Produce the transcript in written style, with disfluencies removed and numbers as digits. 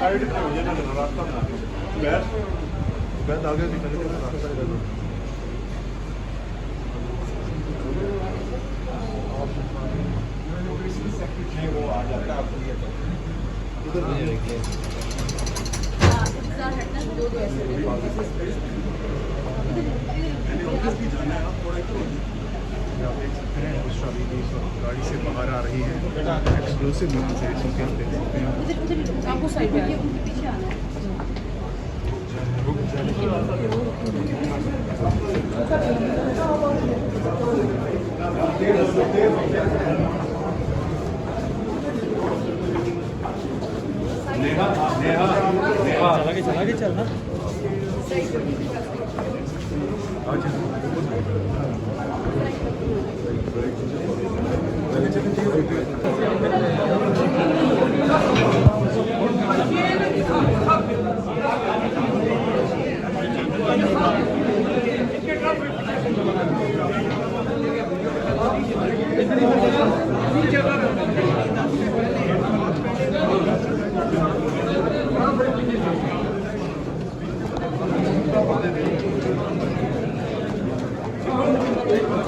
Side पे हो जाना रास्ता बना बैठ आगे निकल के रास्ता इधर सेक्रेटरी वो आ जाता है आपको ये इधर हटना दो ऐसे ऑफिस भी जाना है आप थोड़ा आप देख सकते हैं बुशरा बीबी गाड़ी से बाहर आ रही है एक्सक्लूसिव यहाँ से देख सकते हैं आपको साइड पे उनके पीछे आना है। चला के चलना Thank you.